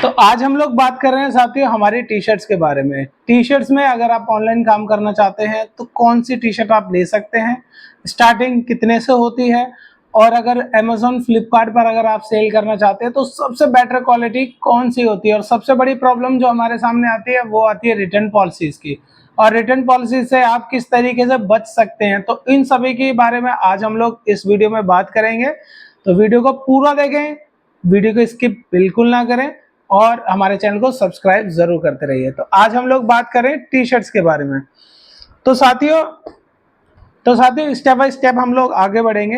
तो आज हम लोग बात कर रहे हैं साथियों हमारी टी शर्ट्स के बारे में। टी शर्ट्स में अगर आप ऑनलाइन काम करना चाहते हैं तो कौन सी टी शर्ट आप ले सकते हैं, स्टार्टिंग कितने से होती है, और अगर अमेजोन फ्लिपकार्ट पर अगर आप सेल करना चाहते हैं तो सबसे बेटर क्वालिटी कौन सी होती है। और सबसे बड़ी प्रॉब्लम जो हमारे सामने आती है वो आती है रिटर्न पॉलिसीज की, और रिटर्न पॉलिसी से आप किस तरीके से बच सकते हैं। तो इन सभी के बारे में आज हम लोग इस वीडियो में बात करेंगे। तो वीडियो को पूरा देखें, वीडियो को स्किप बिल्कुल ना करें और हमारे चैनल को सब्सक्राइब जरूर करते रहिए। तो आज हम लोग बात करें टी शर्ट्स के बारे में। तो साथियों स्टेप बाय स्टेप हम लोग आगे बढ़ेंगे।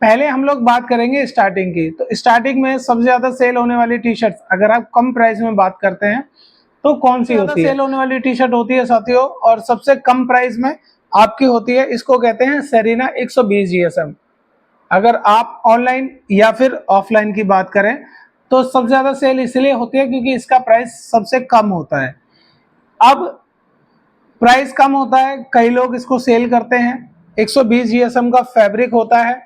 पहले हम लोग बात करेंगे स्टार्टिंग की। तो स्टार्टिंग में सबसे ज्यादा सेल होने वाली टी शर्ट अगर आप कम प्राइस में बात करते हैं तो कौन सी होती है? सेल होने वाली टी शर्ट होती है साथियों, और सबसे कम प्राइस में आपकी होती है, इसको कहते हैं सेरिना 120 जीएसएम। अगर आप ऑनलाइन या फिर ऑफलाइन की बात करें तो सबसे ज्यादा सेल इसलिए होती है क्योंकि इसका प्राइस सबसे कम होता है। अब प्राइस कम होता है, कई लोग इसको सेल करते हैं। 120 जीएसएम का फैब्रिक होता है,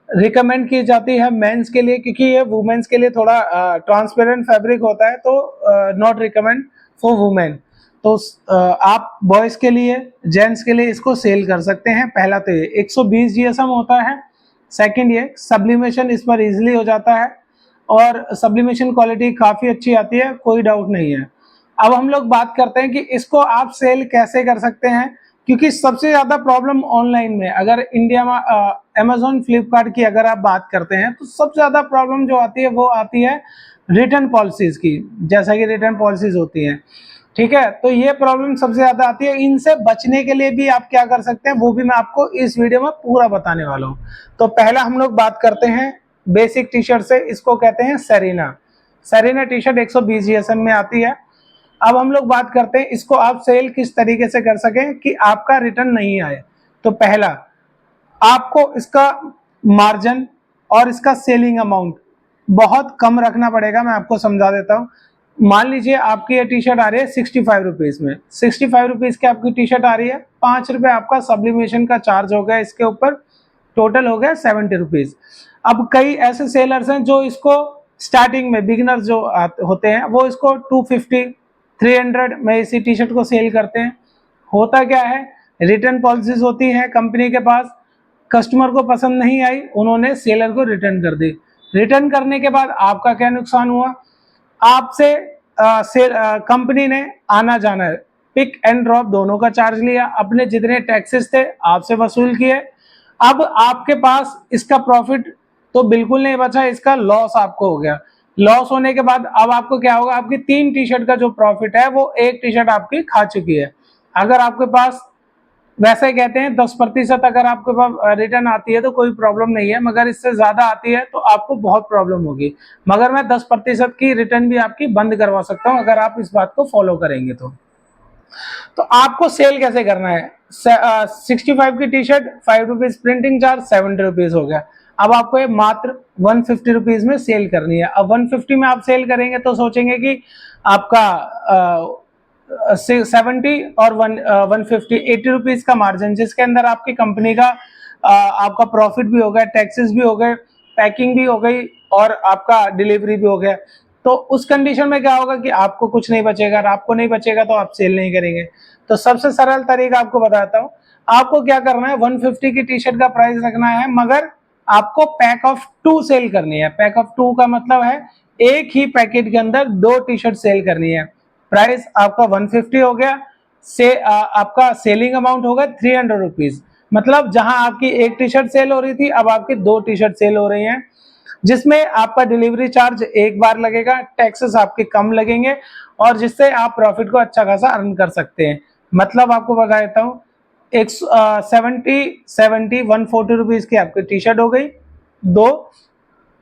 रिकमेंड की जाती है मेंस के लिए क्योंकि ये वुमेन्स के लिए थोड़ा ट्रांसपेरेंट फैब्रिक होता है, तो नॉट रिकमेंड फॉर वुमेन। तो आप बॉयज के लिए, जेंट्स के लिए इसको सेल कर सकते हैं। पहला तो ये 120 जीएसएम होता है। सेकंड ये सब्लिमेशन इस पर इजीली हो जाता है और सब्लिमेशन क्वालिटी काफ़ी अच्छी आती है, कोई डाउट नहीं है। अब हम लोग बात करते हैं कि इसको आप सेल कैसे कर सकते हैं, क्योंकि सबसे ज़्यादा प्रॉब्लम ऑनलाइन में, अगर इंडिया में अमेजोन फ्लिपकार्ट की अगर आप बात करते हैं तो सबसे ज़्यादा प्रॉब्लम जो आती है वो आती है रिटर्न पॉलिसीज़ की, जैसा कि रिटर्न पॉलिसीज़ होती हैं। ठीक है, तो ये प्रॉब्लम सबसे ज़्यादा आती है। इनसे बचने के लिए भी आप क्या कर सकते हैं वो भी मैं आपको इस वीडियो में पूरा बताने वाला हूँ। तो पहला हम लोग बात करते हैं बेसिक टी शर्ट से, इसको कहते हैं Serena. Serena T shirt 120 GSM में आती है। अब हम लोग बात करते हैं इसको आप सेल किस तरीके से कर सकें कि आपका रिटर्न नहीं आए। तो पहला, आपको इसका मार्जिन और इसका सेलिंग अमाउंट बहुत कम रखना पड़ेगा। मैं आपको समझा देता हूँ। मान लीजिए आपकी ये टी शर्ट आ रही है 65 रुपीज में, 65 रुपीज की आपकी टी शर्ट आ रही है, 5 रुपए आपका सब्लिमेशन का चार्ज हो गया इसके ऊपर, टोटल हो गया 70 रुपीज। अब कई ऐसे सेलर्स हैं जो इसको स्टार्टिंग में बिगिनर्स जो होते हैं वो इसको 250 300 में इसी टी शर्ट को सेल करते हैं। होता क्या है, रिटर्न पॉलिसीज होती है कंपनी के पास, कस्टमर को पसंद नहीं आई, उन्होंने सेलर को रिटर्न कर दी। रिटर्न करने के बाद आपका क्या नुकसान हुआ, आपसे कंपनी ने आना जाना है, पिक एंड ड्रॉप दोनों का चार्ज लिया, अपने जितने टैक्सेस थे आपसे वसूल किए। अब आपके पास इसका प्रॉफिट तो बिल्कुल नहीं बचा, इसका लॉस आपको हो गया। लॉस होने के बाद अब आपको क्या होगा, आपकी 3 टी शर्ट का जो प्रॉफिट है वो 1 टी शर्ट आपकी खा चुकी है। अगर आपके पास, वैसे कहते हैं 10% अगर आपके पास रिटर्न आती है तो कोई प्रॉब्लम नहीं है, मगर इससे ज्यादा आती है तो आपको बहुत प्रॉब्लम होगी। मगर मैं 10% की रिटर्न भी आपकी बंद करवा सकता हूं अगर आप इस बात को फॉलो करेंगे। तो आपको सेल कैसे करना है, 65 की T shirt 5 rupees printing charge 70 rupees हो गया। अब आपको ये मात्र 150 रुपीज में सेल करनी है। अब 150 में आप सेल करेंगे तो सोचेंगे कि आपका 70 और 150 80 रुपीज का मार्जिन, जिसके अंदर आपकी कंपनी का आपका प्रॉफिट भी हो गया, टैक्सेस भी हो गए, पैकिंग भी हो गई और आपका डिलीवरी भी हो गया। तो उस कंडीशन में क्या होगा कि आपको कुछ नहीं बचेगा, और आपको नहीं बचेगा तो आप सेल नहीं करेंगे। तो सबसे सरल तरीका आपको बताता हूँ। आपको क्या करना है, 150 की टी शर्ट का प्राइस रखना है, मगर आपको पैक ऑफ 2 सेल करनी है। पैक ऑफ 2 का मतलब है एक ही पैकेट के अंदर 2 टी शर्ट सेल करनी है। प्राइस आपका 150 हो गया, से आपका सेलिंग अमाउंट होगा 300 रुपीज। मतलब जहां आपकी एक टी शर्ट सेल हो रही थी अब आपकी 2 टी शर्ट सेल हो रही हैं, जिसमें आपका डिलीवरी चार्ज एक बार लगेगा, टैक्सेस आपके कम लगेंगे, और जिससे आप प्रॉफिट को अच्छा खासा अर्न कर सकते हैं। मतलब आपको बता देता हूँ, एक 70 140 रुपीज की आपकी टी शर्ट हो गई। दो,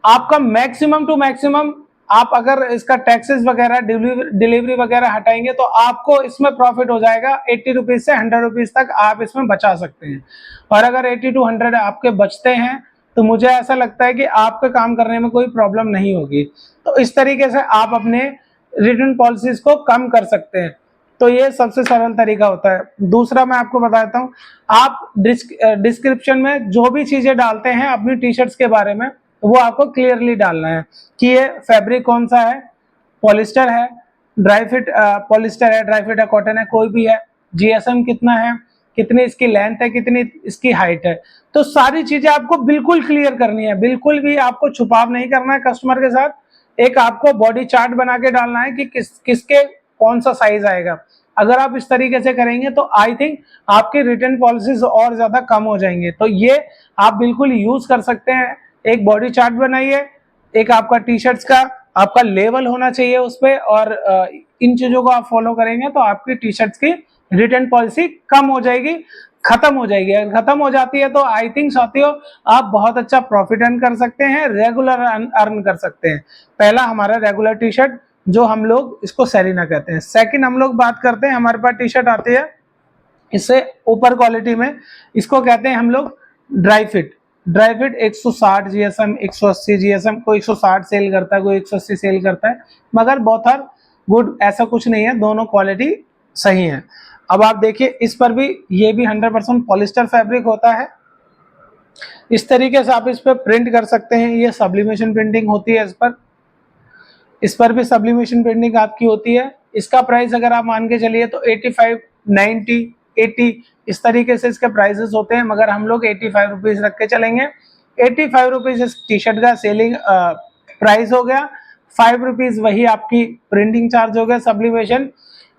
आपका मैक्सिमम टू मैक्सिमम, आप अगर इसका टैक्सेस वगैरह डिलीवरी वगैरह हटाएंगे तो आपको इसमें प्रॉफिट हो जाएगा 80 रुपीज से 100 रुपीज तक आप इसमें बचा सकते हैं। और अगर 80 to 100 आपके बचते हैं तो मुझे ऐसा लगता है कि आपके काम करने में कोई प्रॉब्लम नहीं होगी। तो इस तरीके से आप अपने रिटर्न पॉलिसीज को कम कर सकते हैं। तो ये सबसे सरल तरीका होता है। दूसरा मैं आपको बताता हूँ, आप डिस्क्रिप्शन में जो भी चीजें डालते हैं अपनी टी शर्ट्स के बारे में वो आपको क्लियरली डालना है कि ये फैब्रिक कौन सा है, पॉलिस्टर है, ड्राई फिट पॉलिस्टर है, ड्राई फिट है, कॉटन है, कोई भी है, जीएसएम कितना है, कितनी इसकी लेंथ है, कितनी इसकी हाइट है। तो सारी चीजें आपको बिल्कुल क्लियर करनी है, बिल्कुल भी आपको छुपाव नहीं करना है कस्टमर के साथ। एक आपको बॉडी चार्ट बना के डालना है कि किसके कौन सा साइज आएगा। अगर आप इस तरीके से करेंगे तो आई थिंक आपकी रिटर्न पॉलिसीज और ज्यादा कम हो जाएंगे। तो ये आप बिल्कुल यूज कर सकते हैं। एक बॉडी चार्ट बनाइए, एक आपका टी शर्ट्स का आपका लेवल होना चाहिए उस पर, और इन चीजों को आप फॉलो करेंगे तो आपकी टी शर्ट्स की रिटर्न पॉलिसी कम हो जाएगी, खत्म हो जाएगी। अगर खत्म हो जाती है तो आई थिंक साथियों आप बहुत अच्छा प्रॉफिट अर्न कर सकते हैं, रेगुलर अर्न कर सकते हैं। पहला हमारा रेगुलर टी शर्ट जो हम लोग इसको सेरिना कहते हैं। सेकंड हम लोग बात करते हैं, हमारे पास टी शर्ट आती है इससे ऊपर क्वालिटी में, इसको कहते हैं हम लोग dry fit. Dry fit 160 GSM, 180 GSM, कोई 160 सेल करता है, कोई 180 सेल करता है, मगर बोथ आर गुड, ऐसा कुछ नहीं है, दोनों क्वालिटी सही है। अब आप देखिए इस पर भी, ये भी 100% पॉलिस्टर फैब्रिक होता है। इस तरीके से आप इस पर प्रिंट कर सकते हैं, ये सब्लिमेशन प्रिंटिंग होती है इस पर भी सब्लिमेशन प्रिंटिंग आपकी होती है। इसका प्राइस अगर आप मान के चलिए तो 85, 90, 80 इस तरीके से इसके प्राइसेस होते हैं, मगर हम लोग 85 रुपीज रख के चलेंगे। 85 रुपीज इस टी शर्ट का सेलिंग प्राइस हो गया। 5 रुपीज वही आपकी प्रिंटिंग चार्ज हो गया,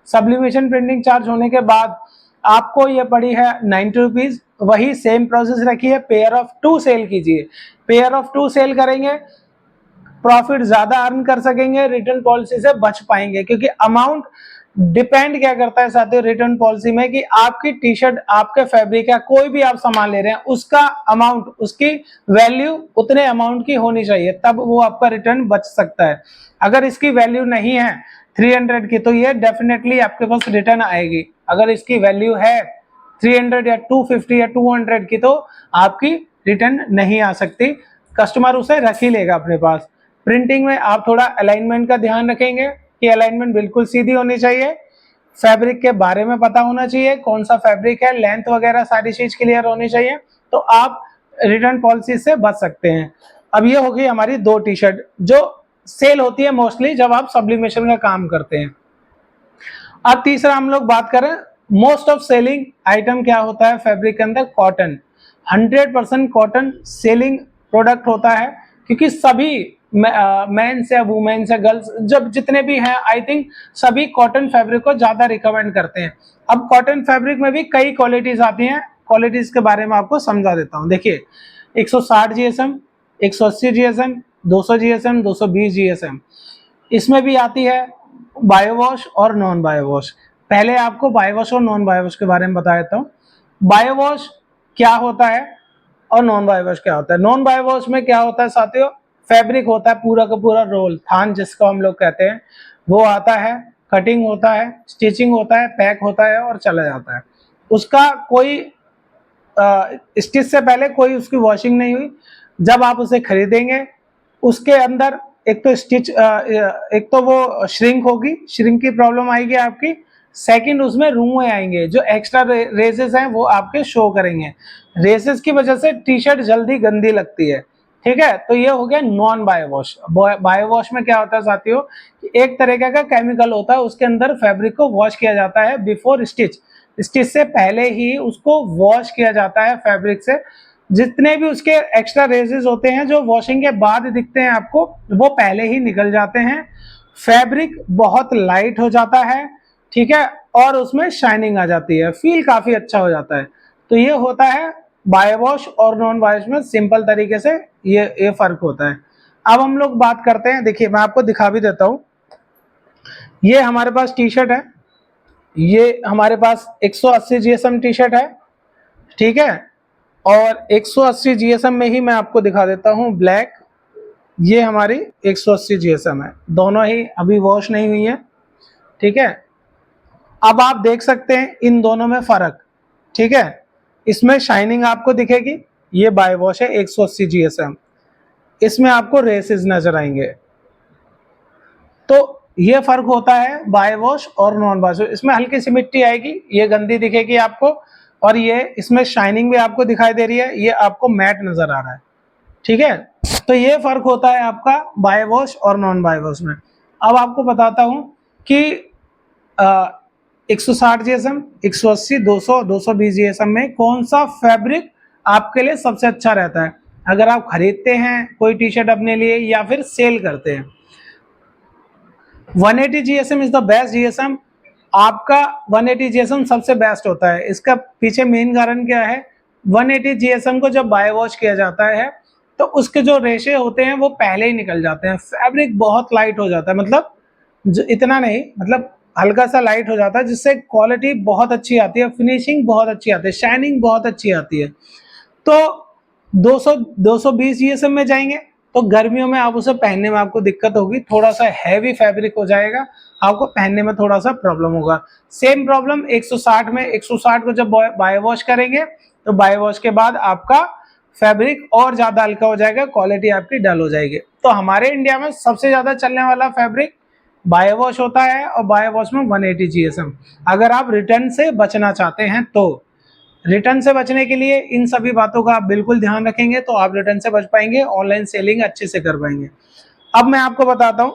सब्लिमेशन प्रिंटिंग चार्ज होने के बाद आपको ये पड़ी है 90 रुपीज। वही सेम प्रोसेस रखिए, पेयर ऑफ 2 सेल कीजिए। पेयर ऑफ 2 सेल करेंगे, प्रॉफिट ज्यादा अर्न कर सकेंगे, रिटर्न पॉलिसी से बच पाएंगे। क्योंकि अमाउंट डिपेंड क्या करता है साथियों रिटर्न पॉलिसी में, कि आपकी टी शर्ट, आपके फैब्रिक या कोई भी आप सामान ले रहे हैं, उसका अमाउंट, उसकी वैल्यू उतने अमाउंट की होनी चाहिए, तब वो आपका रिटर्न बच सकता है। अगर इसकी वैल्यू नहीं है 300 की तो ये डेफिनेटली आपके पास रिटर्न आएगी। अगर इसकी वैल्यू है 300 या 250 या 200 की तो आपकी रिटर्न नहीं आ सकती, कस्टमर उसे रख ही लेगा अपने पास। प्रिंटिंग में आप थोड़ा अलाइनमेंट का ध्यान रखेंगे कि अलाइनमेंट बिल्कुल सीधी होनी चाहिए, फैब्रिक के बारे में पता होना चाहिए, कौन सा फैब्रिक है, लेंथ वगैरह सारी चीज क्लियर होनी चाहिए, तो आप रिटर्न पॉलिसी से बच सकते हैं। अब ये हो गई हमारी 2 टी शर्ट जो सेल होती है मोस्टली जब आप सब्लिमेशन का काम करते हैं। अब तीसरा हम लोग बात करें, मोस्ट ऑफ सेलिंग आइटम क्या होता है फैब्रिक के अंदर, कॉटन। 100% कॉटन सेलिंग प्रोडक्ट होता है, क्योंकि सभी मेंस या वुमेन्स या गर्ल्स जब जितने भी हैं आई थिंक सभी कॉटन फैब्रिक को ज्यादा रिकमेंड करते हैं। अब कॉटन फैब्रिक में भी कई क्वालिटीज आती हैं, क्वालिटीज के बारे में आपको समझा देता हूँ। देखिए 160 जीएसएम, 180 जीएसएम, 200 जीएसएम, 220 जीएसएम, इसमें भी आती है बायो वॉश और नॉन बायो वॉश। पहले आपको बायो वॉश और नॉन बायो वॉश के बारे में बता देता हूँ। बायो वॉश क्या होता है और नॉन बायो वॉश क्या होता है। नॉन बायो वॉश में क्या होता है साथियों, फैब्रिक होता है पूरा का पूरा रोल, थान जिसको हम लोग कहते हैं, वो आता है, कटिंग होता है, स्टिचिंग होता है, पैक होता है और चला जाता है। उसका कोई स्टिच से पहले कोई उसकी वॉशिंग नहीं हुई। जब आप उसे खरीदेंगे उसके अंदर एक तो स्टिच, एक तो वो श्रिंक होगी, श्रिंक की प्रॉब्लम आएगी आपकी। सेकंड उसमें रुए आएंगे, जो एक्स्ट्रा रेसेस हैं वो आपके शो करेंगे। रेसेस की वजह से टी शर्ट जल्दी गंदी लगती है, ठीक है। तो ये हो गया non bio wash. Bio wash में क्या होता है साथियों, एक तरीके का केमिकल होता है, उसके अंदर फैब्रिक को वॉश किया जाता है बिफोर स्टिच, स्टिच से पहले ही उसको वॉश किया जाता है फैब्रिक से। जितने भी उसके एक्स्ट्रा रेजेस होते हैं जो वॉशिंग के बाद दिखते हैं आपको, वो पहले ही निकल जाते हैं। फैब्रिक बहुत लाइट हो जाता है, ठीक है, और उसमें शाइनिंग आ जाती है, फील काफी अच्छा हो जाता है। तो ये होता है बायो वॉश और नॉन बायो वॉश में, सिंपल तरीके से ये फर्क होता है। अब हम लोग बात करते हैं, देखिए मैं आपको दिखा भी देता हूं। ये हमारे पास टी शर्ट है, ये हमारे पास 180 जीएसएम टी शर्ट है, ठीक है। और 180 जीएसएम में ही मैं आपको दिखा देता हूं ब्लैक, ये हमारी 180 जीएसएम है, दोनों ही अभी वॉश नहीं हुई है, ठीक है। अब आप देख सकते हैं इन दोनों में फर्क, ठीक है। इसमें शाइनिंग आपको दिखेगी, ये बाय वॉश है 180 जीएसएम, इसमें आपको रेसेस नजर आएंगे। तो ये फर्क होता है बाय वॉश और नॉन बाय वॉश। इसमें हल्की सी मिट्टी आएगी, ये गंदी दिखेगी आपको, और ये इसमें शाइनिंग भी आपको दिखाई दे रही है, ये आपको मैट नजर आ रहा है, ठीक है। तो ये फर्क होता है आपका बाय वॉश और नॉन बाय वॉश में। अब आपको बताता हूँ कि 160 जीएसएम, 180, 200, 220 जीएसएम में कौन सा फैब्रिक आपके लिए सबसे अच्छा रहता है अगर आप खरीदते हैं कोई टी शर्ट अपने लिए या फिर सेल करते हैं। 180 GSM is the best GSM. आपका 180 जीएसएम सबसे बेस्ट होता है। इसका पीछे मेन कारण क्या है, 180 जीएसएम को जब बाय वॉश किया जाता है तो उसके जो रेशे होते हैं वो पहले ही निकल जाते हैं। फैब्रिक बहुत लाइट हो जाता है, मतलब जो इतना नहीं, मतलब हल्का सा लाइट हो जाता है, जिससे क्वालिटी बहुत अच्छी आती है, फिनिशिंग बहुत अच्छी आती है, शाइनिंग बहुत अच्छी आती है। तो 220 जीएसएम में जाएंगे तो गर्मियों में आप उसे पहनने में आपको दिक्कत होगी, थोड़ा सा हैवी फैब्रिक हो जाएगा, आपको पहनने में थोड़ा सा प्रॉब्लम होगा। सेम प्रॉब्लम 160 में, 160 को जब बाय वॉश करेंगे तो बाय वॉश के बाद आपका फैब्रिक और ज्यादा हल्का हो जाएगा, क्वालिटी आपकी डल हो जाएगी। तो हमारे इंडिया में सबसे ज्यादा चलने वाला फैब्रिक बाय वॉश होता है और बाय वॉश में 180 जीएसएम। अगर आप रिटर्न से बचना चाहते हैं तो रिटर्न से बचने के लिए इन सभी बातों का आप बिल्कुल ध्यान रखेंगे तो आप रिटर्न से बच पाएंगे, ऑनलाइन सेलिंग अच्छे से कर पाएंगे। अब मैं आपको बताता हूं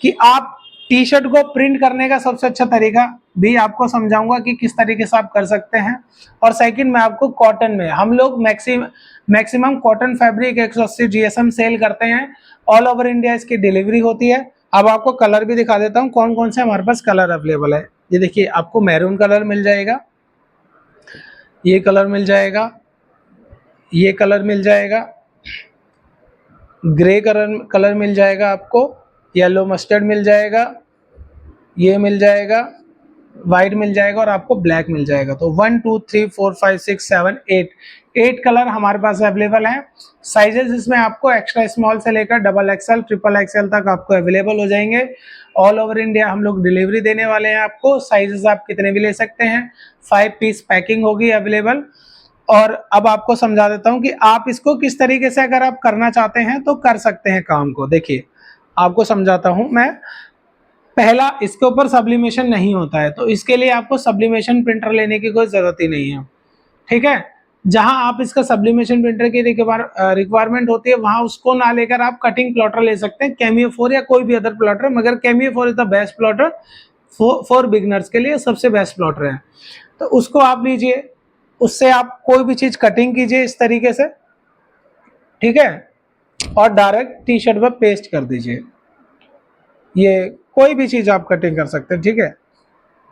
कि आप टी शर्ट को प्रिंट करने का सबसे अच्छा तरीका भी आपको समझाऊंगा कि किस तरीके से आप कर सकते हैं। और सेकंड मैं आपको कॉटन में, हम लोग maximum cotton fabric 180 GSM sale करते हैं, ऑल ओवर इंडिया इसकी डिलीवरी होती है। अब आपको कलर भी दिखा देता हूँ कौन कौन से हमारे पास कलर अवेलेबल है। ये देखिए, आपको मैरून कलर मिल जाएगा, ये कलर मिल जाएगा, ये कलर मिल जाएगा, ग्रे कलर मिल जाएगा, आपको येलो मस्टर्ड मिल जाएगा, ये मिल जाएगा, वाइट मिल जाएगा और आपको ब्लैक मिल जाएगा। तो 1 2 3 4 5 6 7 8 कलर हमारे पास अवेलेबल हैं। साइजेस इसमें आपको एक्स्ट्रा स्मॉल से लेकर डबल एक्सएल, ट्रिपल एक्सएल तक आपको अवेलेबल हो जाएंगे। ऑल ओवर इंडिया हम लोग डिलीवरी देने वाले हैं आपको। साइजेस आप कितने भी ले सकते हैं, 5 पीस पैकिंग होगी अवेलेबल। और अब आपको समझा देता हूं कि आप इसको किस तरीके से अगर आप करना चाहते हैं तो कर सकते हैं काम को। देखिए, आपको समझाता हूं मैं। पहला, इसके ऊपर सब्लिमेशन नहीं होता है, तो इसके लिए आपको सब्लिमेशन प्रिंटर लेने की कोई जरूरत ही नहीं है, ठीक है। जहां आप इसका सब्लिमेशन प्रिंटर की रिक्वायरमेंट होती है वहां उसको ना लेकर आप कटिंग प्लॉटर ले सकते हैं, कैमियो 4 या कोई भी अदर प्लॉटर, मगर cameo 4 is the best plotter for beginners के लिए, सबसे बेस्ट प्लॉटर है। तो उसको आप लीजिए, उससे आप कोई भी चीज कटिंग कीजिए इस तरीके से, ठीक है, और डायरेक्ट टी शर्ट पर पेस्ट कर दीजिए। ये कोई भी चीज आप कटिंग कर सकते हैं, ठीक है।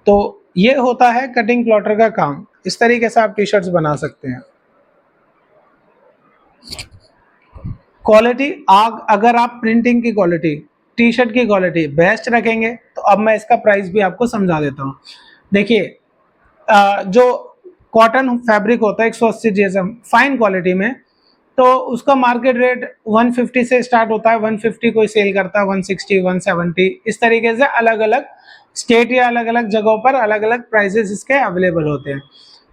तो ये होता है कटिंग प्लॉटर का काम। इस तरीके से आप टी शर्ट्स बना सकते हैं। क्वालिटी, अगर आप प्रिंटिंग की क्वालिटी, टी शर्ट की क्वालिटी बेस्ट रखेंगे तो अब मैं इसका प्राइस भी आपको समझा देता हूँ। देखिए, जो कॉटन फैब्रिक होता है 180 जीएसएम फाइन क्वालिटी में, तो उसका मार्केट रेट 150 से स्टार्ट होता है। 150 कोई सेल करता है, 160, 170, इस तरीके से अलग अलग स्टेट या अलग अलग जगहों पर अलग अलग प्राइसेस इसके अवेलेबल होते हैं।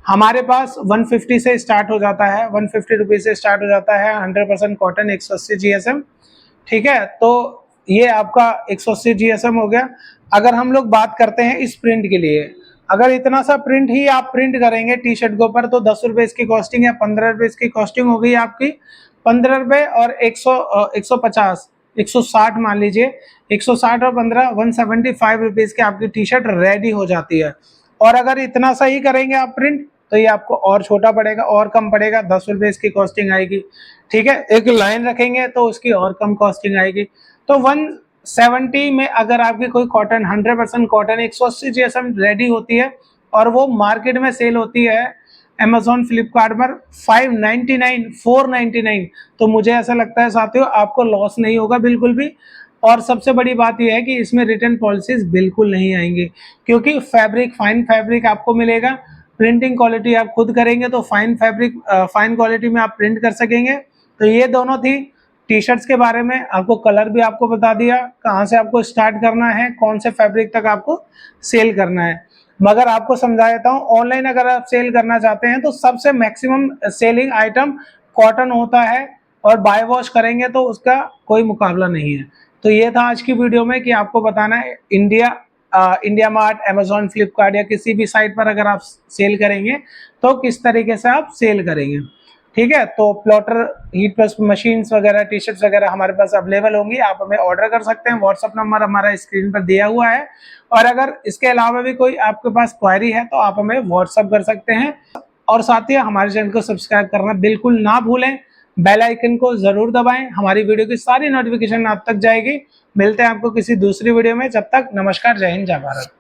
हमारे पास 150 से स्टार्ट हो जाता है, 150 रुपीज से स्टार्ट हो जाता है 100% कॉटन 180 जीएसएम, ठीक है। तो ये आपका 180 जीएसएम हो गया। अगर हम लोग बात करते हैं इस प्रिंट के लिए, अगर इतना सा प्रिंट ही आप प्रिंट करेंगे टी शर्ट के ऊपर तो 10 रुपए इसकी कॉस्टिंग है, 15 रुपए इसकी कॉस्टिंग हो गई आपकी, 15 रुपए और 150, 160 मान लीजिए, 160 और 15, 175 रुपीज की आपकी टी शर्ट रेडी हो जाती है। और अगर इतना सा ही करेंगे आप प्रिंट तो ये आपको और छोटा पड़ेगा, और कम पड़ेगा, 10 रुपए इसकी कॉस्टिंग आएगी, ठीक है। एक लाइन रखेंगे तो उसकी और कम कॉस्टिंग आएगी। तो 170 में अगर आपकी कोई कॉटन 100% कॉटन 180 जीएसएम रेडी होती है और वो मार्केट में सेल होती है अमेजोन फ्लिपकार्ट पर 599, 499, तो मुझे ऐसा लगता है साथियों आपको लॉस नहीं होगा बिल्कुल भी। और सबसे बड़ी बात यह है कि इसमें रिटर्न पॉलिसीज बिल्कुल नहीं आएंगी, क्योंकि फैब्रिक फाइन फैब्रिक आपको मिलेगा। प्रिंटिंग क्वालिटी आप खुद करेंगे तो फाइन फैब्रिक फाइन क्वालिटी में आप प्रिंट कर सकेंगे। तो ये दोनों थी टी शर्ट्स के बारे में। आपको कलर भी आपको बता दिया, कहाँ से आपको स्टार्ट करना है, कौन से फैब्रिक तक आपको सेल करना है। मगर आपको समझा देता हूँ, ऑनलाइन अगर आप सेल करना चाहते हैं तो सबसे मैक्सिमम सेलिंग आइटम कॉटन होता है, और बाय वॉश करेंगे तो उसका कोई मुकाबला नहीं है। तो ये था आज की वीडियो में कि आपको बताना है इंडिया मार्ट, अमेजोन, फ्लिपकार्ट या किसी भी साइट पर अगर आप सेल करेंगे तो किस तरीके से आप सेल करेंगे, ठीक है। तो प्लॉटर, हीट प्रेस मशीन्स वगैरह, टी शर्ट्स वगैरह हमारे पास अवेलेबल होंगी, आप हमें ऑर्डर कर सकते हैं। व्हाट्सअप नंबर हमारा स्क्रीन पर दिया हुआ है। और अगर इसके अलावा भी कोई आपके पास क्वेरी है तो आप हमें व्हाट्सअप कर सकते हैं। और साथ ही हमारे चैनल को सब्सक्राइब करना बिल्कुल ना भूलें, बेल आइकन को जरूर दबाएं, हमारी वीडियो की सारी नोटिफिकेशन आप तक जाएगी। मिलते हैं आपको किसी दूसरी वीडियो में, जब तक नमस्कार, जय हिंद, जय भारत।